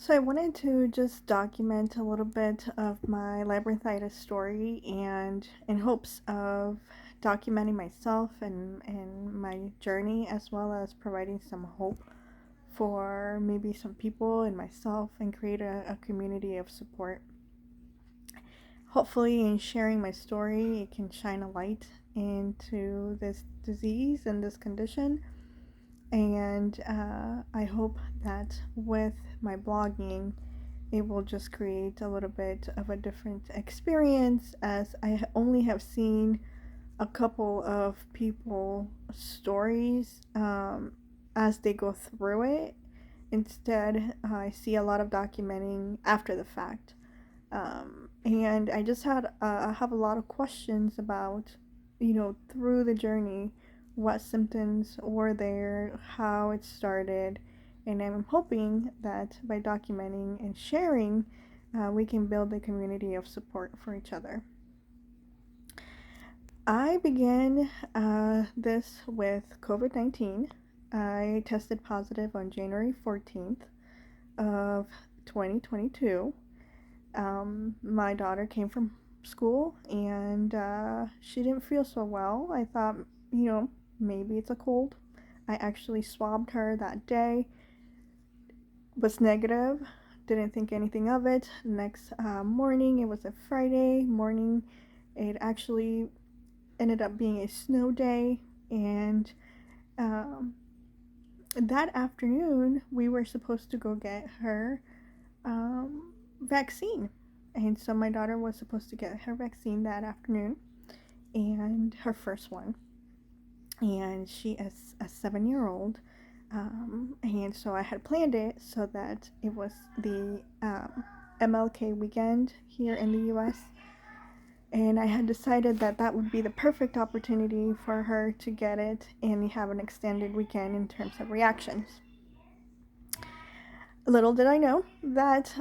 So I wanted to just document a little bit of my labyrinthitis story and in hopes of documenting myself and my journey, as well as providing some hope for maybe some people and myself, and create a community of support. Hopefully, in sharing my story, it can shine a light into this disease and this condition. And I hope that with my blogging, it will just create a little bit of a different experience, as I only have seen a couple of people stories as they go through it. Instead, I see a lot of documenting after the fact. And I just I have a lot of questions about, through the journey, what symptoms were there, how it started, and I'm hoping that by documenting and sharing, we can build a community of support for each other. I began this with COVID-19. I tested positive on January 14th of 2022. My daughter came from school and she didn't feel so well. I thought, maybe it's a cold. I actually swabbed her that day, was negative, didn't think anything of it. Next morning, it was a Friday morning, it actually ended up being a snow day, and that afternoon, we were supposed to go get her vaccine. And so my daughter was supposed to get her vaccine that afternoon, and her first one. And she is a 7-year-old. And so I had planned it so that it was the MLK weekend here in the US. And I had decided that that would be the perfect opportunity for her to get it and have an extended weekend in terms of reactions. Little did I know that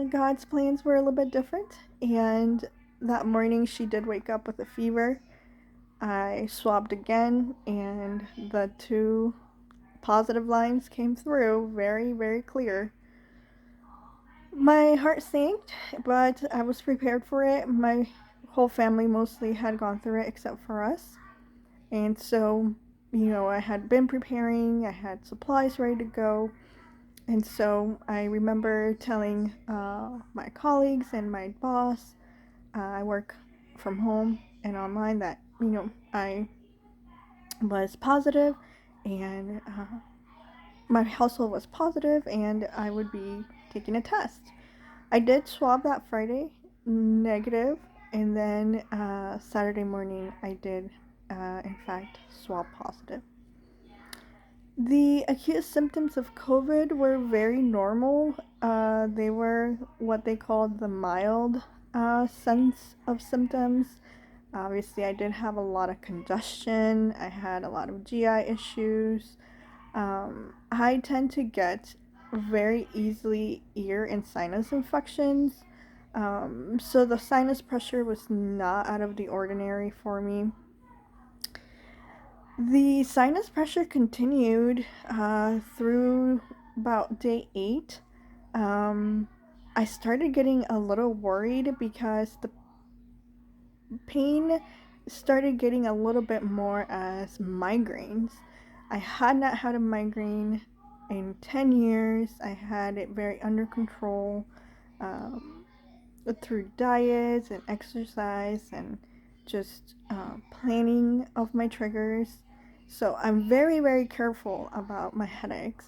God's plans were a little bit different, and that morning she did wake up with a fever. I swabbed again, and the two positive lines came through very, very clear. My heart sank, but I was prepared for it. My whole family mostly had gone through it except for us. And so, I had been preparing, I had supplies ready to go. And so I remember telling my colleagues and my boss, I work from home and online, that, I was positive, and my household was positive, and I would be taking a test. I did swab that Friday, negative, and then Saturday morning I did, in fact, swab positive. The acute symptoms of COVID were very normal. They were what they called the mild sense of symptoms. Obviously, I did have a lot of congestion. I had a lot of GI issues. I tend to get very easily ear and sinus infections. So the sinus pressure was not out of the ordinary for me. The sinus pressure continued through about day 8. I started getting a little worried because the pain started getting a little bit more as migraines. I had not had a migraine in 10 years. I had it very under control um, through diet and exercise and just planning of my triggers. So I'm very, very careful about my headaches.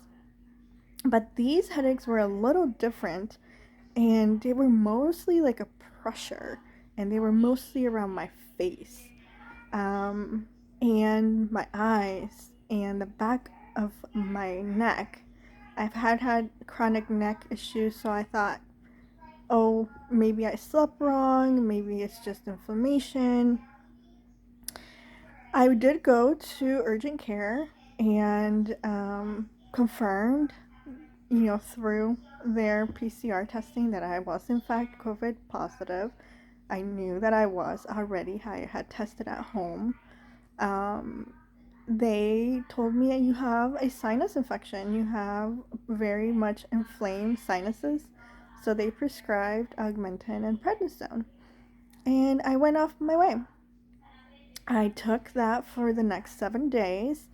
But these headaches were a little different, and they were mostly like a pressure, and they were mostly around my face, um, and my eyes, and the back of my neck. I've had chronic neck issues, so I thought, oh, maybe I slept wrong, maybe it's just inflammation. I did go to urgent care and confirmed, through their PCR testing, that I was in fact COVID positive. I knew that I was already. I had tested at home. Um, they told me you have a sinus infection. You have very much inflamed sinuses. So they prescribed Augmentin and prednisone. And I went off my way. I took that for the next 7 days,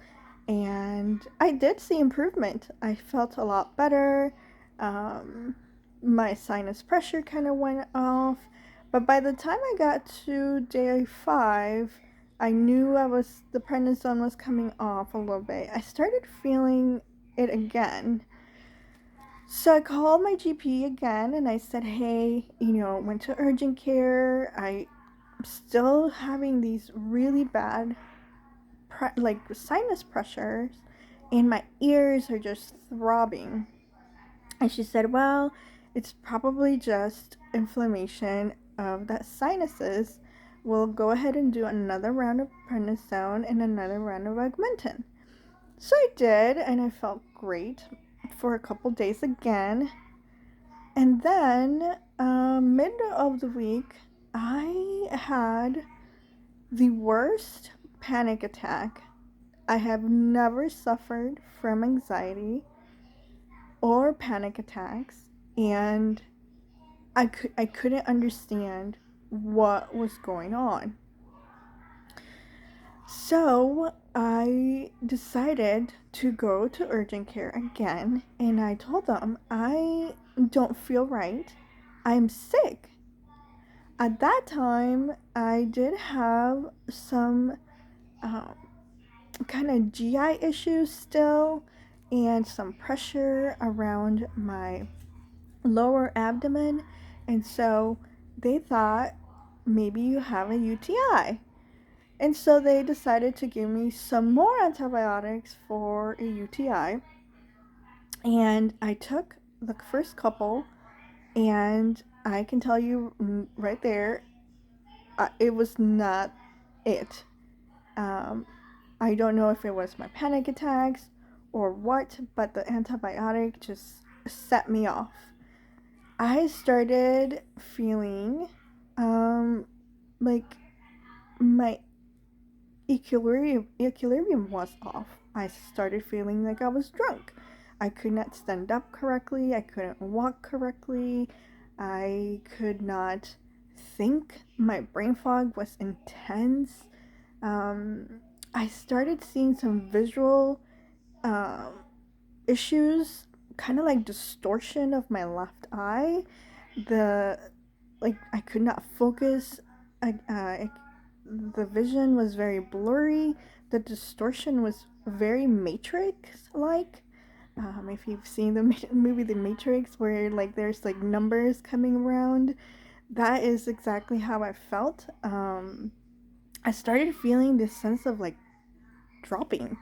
and I did see improvement. I felt a lot better. Um, my sinus pressure kind of went off. But by the time I got to day 5, I knew the prednisone was coming off a little bit. I started feeling it again. So I called my GP again and I said, hey, went to urgent care. I'm still having these really bad sinus pressures, and my ears are just throbbing. And she said, well, it's probably just inflammation of the sinuses. We'll go ahead and do another round of prednisone and another round of Augmentin. So I did, and I felt great for a couple days again. And then, mid of the week, I had the worst panic attack. I have never suffered from anxiety or panic attacks, and I couldn't understand what was going on. So I decided to go to urgent care again, and I told them I don't feel right. I'm sick. At that time, I did have some kind of GI issues still, and some pressure around my lower abdomen, and so they thought maybe you have a UTI. And so they decided to give me some more antibiotics for a UTI. And I took the first couple, and I can tell you right there, it was not it. Um, I don't know if it was my panic attacks or what, but the antibiotic just set me off. I started feeling like my equilibrium was off. I started feeling like I was drunk. I could not stand up correctly. I couldn't walk correctly. I could not think. My brain fog was intense. Um, I started seeing some visual um, issues, kind of like distortion of my left eye. The I could not focus. The vision was very blurry. The distortion was very Matrix-like. If you've seen the movie The Matrix, where there's numbers coming around, that is exactly how I felt. I started feeling this sense of dropping,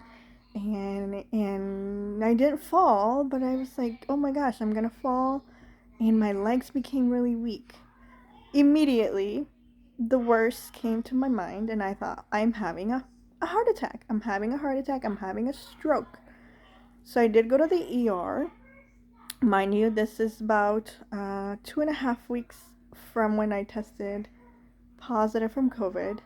and I didn't fall, but I was like, oh my gosh, I'm gonna fall, and my legs became really weak. Immediately, the worst came to my mind, and I thought, I'm having a heart attack. I'm having a heart attack. I'm having a stroke. So I did go to the ER. Mind you, this is about 2.5 weeks from when I tested positive from COVID,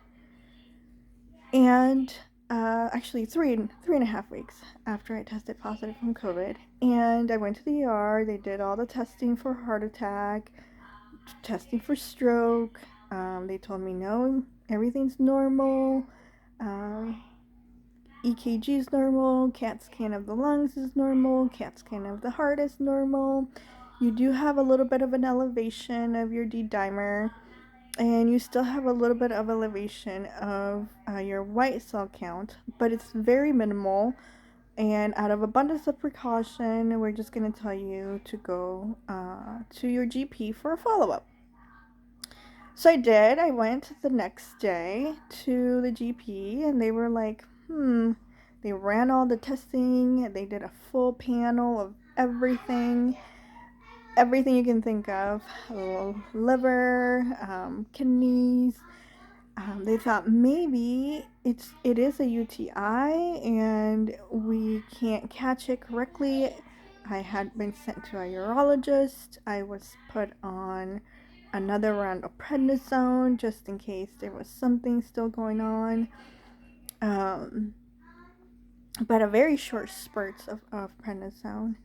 and actually three and a half weeks after I tested positive from COVID. And I went to the ER. They did all the testing for heart attack, testing for stroke. They told me no, everything's normal. EKG is normal. CAT scan of the lungs is normal. CAT scan of the heart is normal. You do have a little bit of an elevation of your D-dimer, and you still have a little bit of elevation of your white cell count, but it's very minimal. And out of abundance of precaution, we're just going to tell you to go to your GP for a follow-up. So I did. I went the next day to the GP, and they were like, They ran all the testing. They did a full panel of everything you can think of, liver, kidneys. They thought maybe it is a UTI and we can't catch it correctly. I had been sent to a urologist. I was put on another round of prednisone just in case there was something still going on. but a very short spurts of prednisone.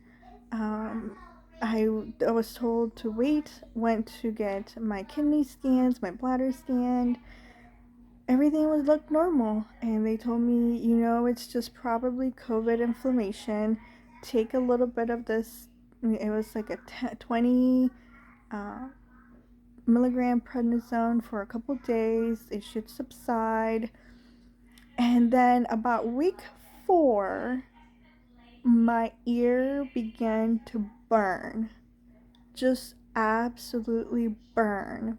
Um, I was told to wait, went to get my kidney scans, my bladder scanned. Everything was looked normal, and they told me, it's just probably COVID inflammation. Take a little bit of this. It was like a 20 uh, milligram prednisone for a couple days. It should subside. And then about week 4, my ear began to burn. Just absolutely burn.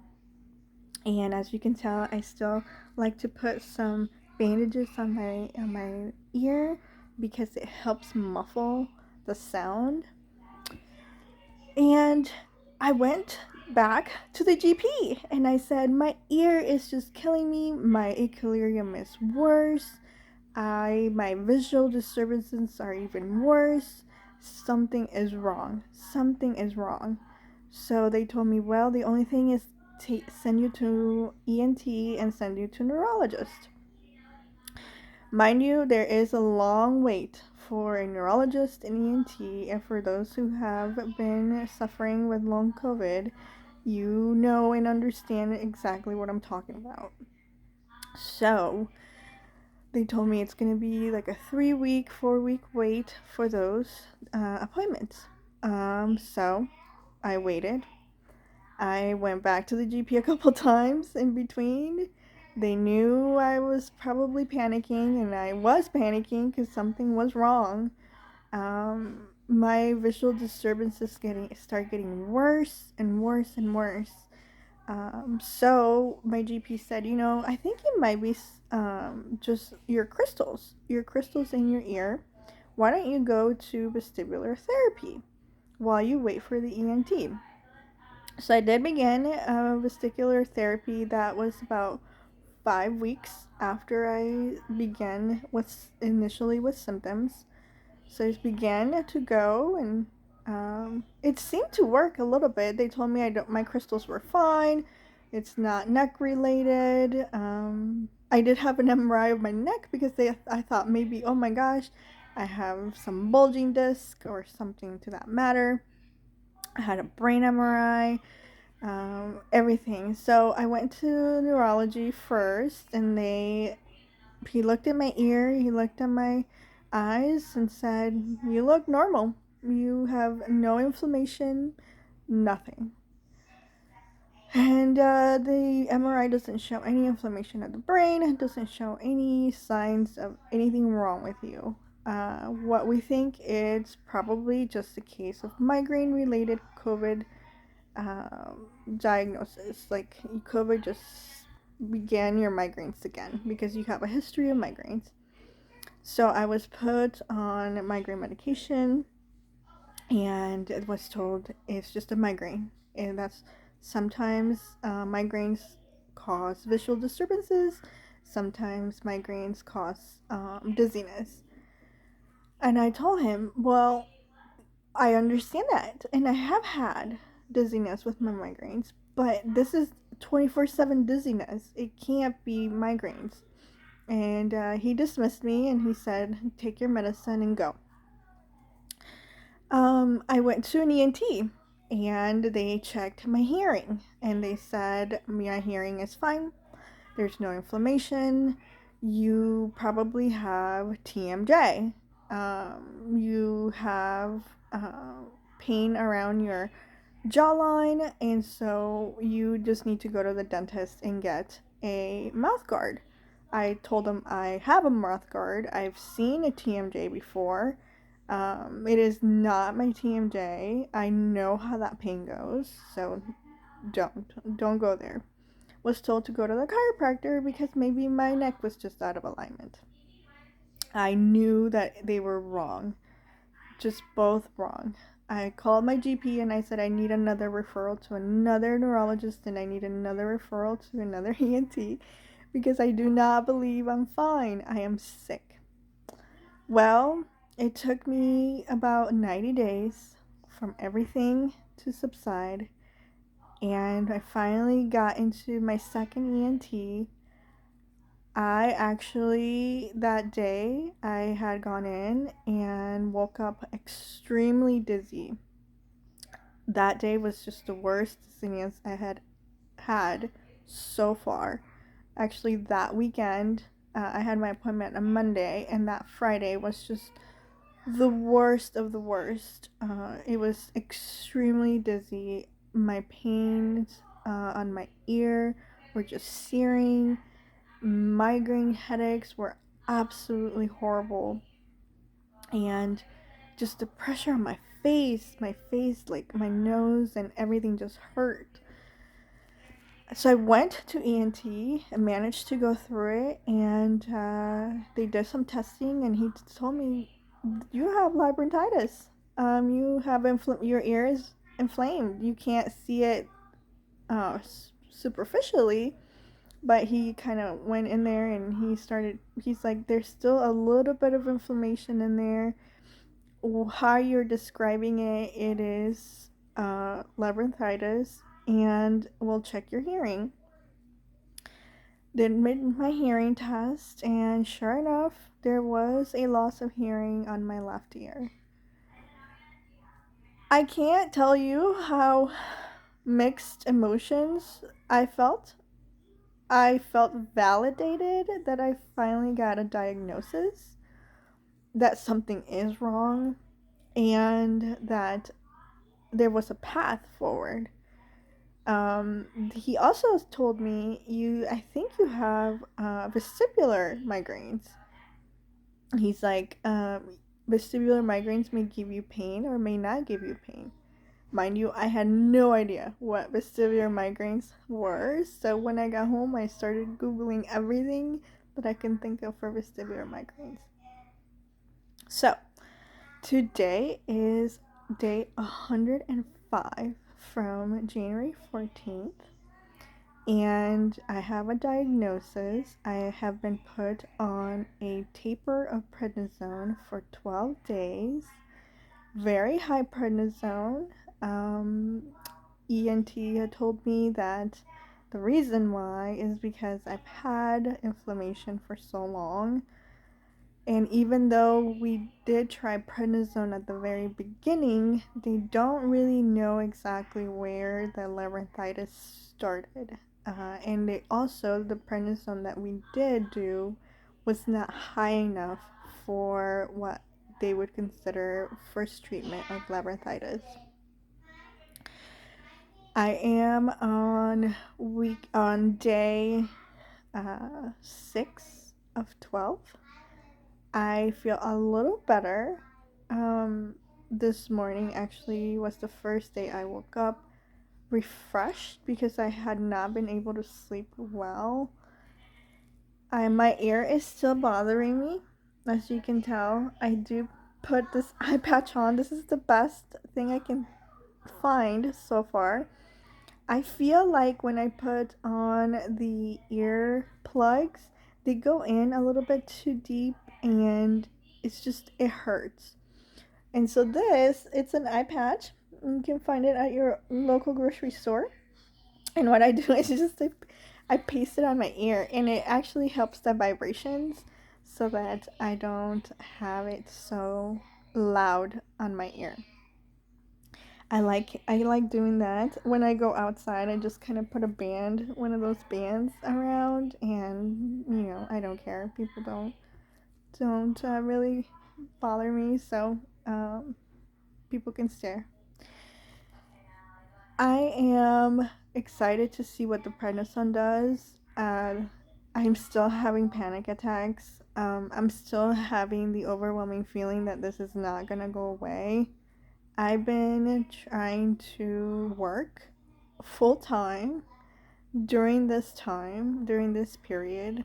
And as you can tell, I still like to put some bandages on my ear because it helps muffle the sound. And I went back to the GP and I said, my ear is just killing me. My equilibrium is worse. My visual disturbances are even worse. Something is wrong. Something is wrong. So they told me, well, the only thing is to send you to ENT and send you to neurologist. Mind you, there is a long wait for a neurologist and ENT, and for those who have been suffering with long COVID, you know and understand exactly what I'm talking about. So, they told me it's going to be like a 3-week, 4-week wait for those appointments. So I waited. I went back to the GP a couple times in between. They knew I was probably panicking, and I was panicking because something was wrong. My visual disturbances start getting worse and worse and worse. So my GP said, I think it might be just your crystals in your ear. Why don't you go to vestibular therapy while you wait for the ENT? So I did begin vestibular therapy. That was about 5 weeks after I began initially with symptoms. So I began to go, and it seemed to work a little bit. They told me my crystals were fine. It's not neck related. I did have an MRI of my neck because I thought maybe, oh my gosh, I have some bulging disc or something to that matter. I had a brain MRI, everything. So I went to neurology first, and he looked at my ear, he looked at my eyes, and said, "You look normal. You have no inflammation, nothing." And the MRI doesn't show any inflammation of the brain, it doesn't show any signs of anything wrong with you. What we think is probably just a case of migraine related COVID diagnosis. Like COVID just began your migraines again because you have a history of migraines. So I was put on migraine medication, and it was told it's just a migraine. And that's sometimes migraines cause visual disturbances, sometimes migraines cause dizziness. And I told him, well, I understand that, and I have had dizziness with my migraines, but this is 24/7 dizziness. It can't be migraines. And he dismissed me, and he said, take your medicine and go. I went to an ENT, and they checked my hearing, and they said my hearing is fine. There's no inflammation. You probably have TMJ. You have pain around your jawline, and so you just need to go to the dentist and get a mouth guard. I told them I have a mouth guard. I've seen a TMJ before. It is not my TMJ. I know how that pain goes, so don't go there. Was told to go to the chiropractor because maybe my neck was just out of alignment. I knew that they were wrong, just both wrong. I called my GP and I said I need another referral to another neurologist, and I need another referral to another ENT because I do not believe I'm fine. I am sick. Well, it took me about 90 days from everything to subside, and I finally got into my second ENT I actually, that day, I had gone in and woke up extremely dizzy. That day was just the worst dizziness I had so far. Actually, that weekend, I had my appointment on Monday, and that Friday was just the worst of the worst. It was extremely dizzy. My pains on my ear were just searing. Migraine headaches were absolutely horrible. And just the pressure on my face, like my nose and everything just hurt. So I went to ENT and managed to go through it, and they did some testing, and he told me, "You have labyrinthitis. You have your ear is inflamed. You can't see it superficially." But he kind of went in there and he's like, "There's still a little bit of inflammation in there. How you're describing it, it is labyrinthitis, and we'll check your hearing." Did my hearing test, and sure enough, there was a loss of hearing on my left ear. I can't tell you how mixed emotions I felt. I felt validated that I finally got a diagnosis, that something is wrong, and that there was a path forward. He also told me, I think you have vestibular migraines. He's like, vestibular migraines may give you pain or may not give you pain. Mind you, I had no idea what vestibular migraines were, so when I got home, I started Googling everything that I can think of for vestibular migraines. So, today is day 105 from January 14th, and I have a diagnosis. I have been put on a taper of prednisone for 12 days, very high prednisone. ENT had told me that the reason why is because I've had inflammation for so long. And even though we did try prednisone at the very beginning, they don't really know exactly where the labyrinthitis started. And the prednisone that we did do was not high enough for what they would consider first treatment of labyrinthitis. I am on day 6 of 12. I feel a little better. This morning actually was the first day I woke up refreshed because I had not been able to sleep well. My ear is still bothering me, as you can tell. I do put this eye patch on. This is the best thing I can find so far. I feel like when I put on the ear plugs, they go in a little bit too deep, and it hurts. And so it's an eye patch. You can find it at your local grocery store. And what I do is I paste it on my ear, and it actually helps the vibrations so that I don't have it so loud on my ear. I like doing that. When I go outside, I just kind of put one of those bands around, and I don't care. People don't really bother me, so people can stare. I am excited to see what the prednisone does. I'm still having panic attacks. I'm still having the overwhelming feeling that this is not gonna go away. I've been trying to work full time during this period,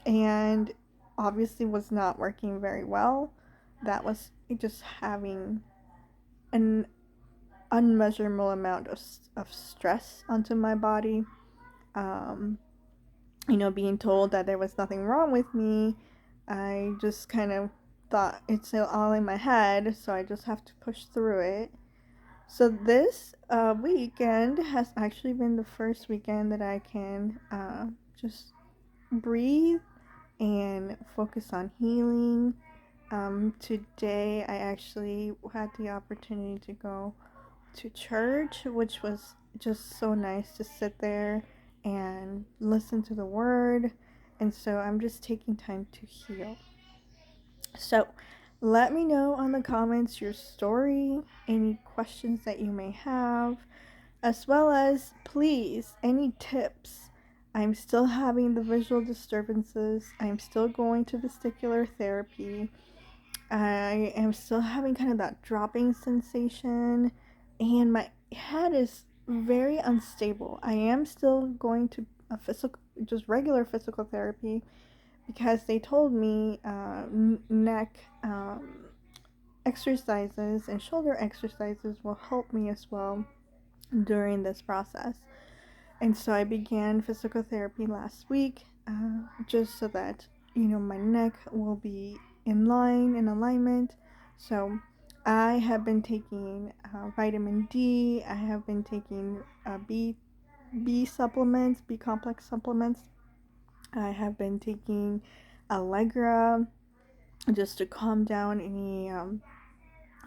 and obviously was not working very well. That was just having an unmeasurable amount of stress onto my body. Um, being told that there was nothing wrong with me, I just kind of thought it's all in my head, so I just have to push through it. So this weekend has actually been the first weekend that I can just breathe and focus on healing. Today, I actually had the opportunity to go to church, which was just so nice to sit there and listen to the word. And so I'm just taking time to heal. So let me know on the comments your story, any questions that you may have, as well as please any tips. I'm still having the visual disturbances. I'm still going to vestibular therapy. I am still having kind of that dropping sensation, and my head is very unstable. I am still going to a physical, just regular physical therapy, because they told me neck exercises and shoulder exercises will help me as well during this process. And so I began physical therapy last week, just so that, my neck will be in line, in alignment. So I have been taking vitamin D. I have been taking B supplements, B complex supplements. I have been taking Allegra just to calm down any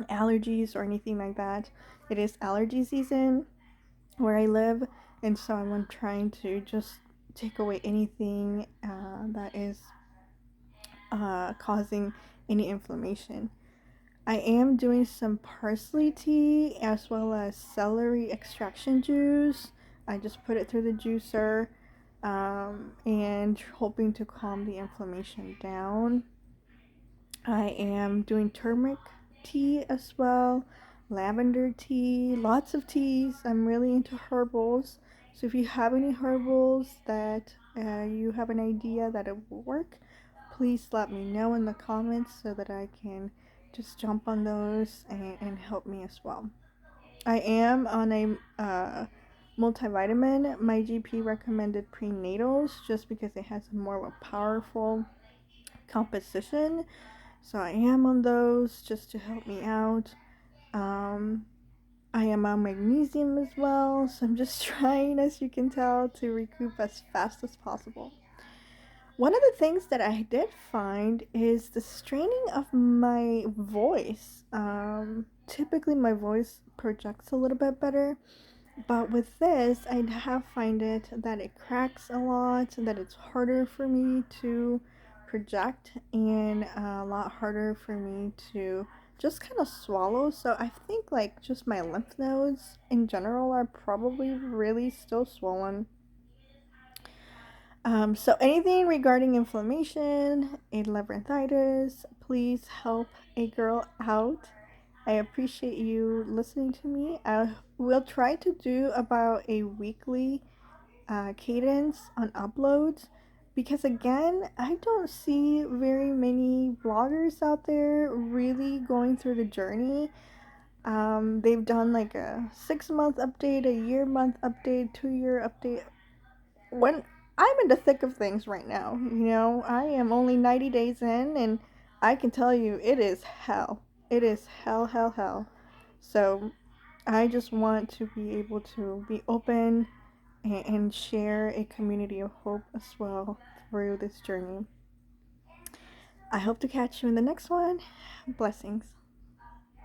allergies or anything like that. It is allergy season where I live, and so I'm trying to just take away anything that is causing any inflammation. I am doing some parsley tea as well as celery extraction juice. I just put it through the juicer, and hoping to calm the inflammation down. I am doing turmeric tea as well, lavender tea, lots of teas. I'm really into herbals. So if you have any herbals that you have an idea that it will work, please let me know in the comments so that I can just jump on those and help me as well. I am on a multivitamin. My GP recommended prenatals just because it has more of a powerful composition. So I am on those just to help me out. I am on magnesium as well, so I'm just trying, as you can tell, to recoup as fast as possible. One of the things that I did find is the straining of my voice. Typically, my voice projects a little bit better, but with this, I have find it that it cracks a lot, that it's harder for me to project, and a lot harder for me to just kind of swallow. So I think like just my lymph nodes in general are probably really still swollen. So anything regarding inflammation and labyrinthitis, please help a girl out. I appreciate you listening to me. I will try to do about a weekly cadence on uploads, because again, I don't see very many bloggers out there really going through the journey. They've done like a 6-month update, a year-month update, 2-year update. When I'm in the thick of things right now, I am only 90 days in, and I can tell you it is hell. It is hell, hell, hell. So I just want to be able to be open and share a community of hope as well through this journey. I hope to catch you in the next one. Blessings.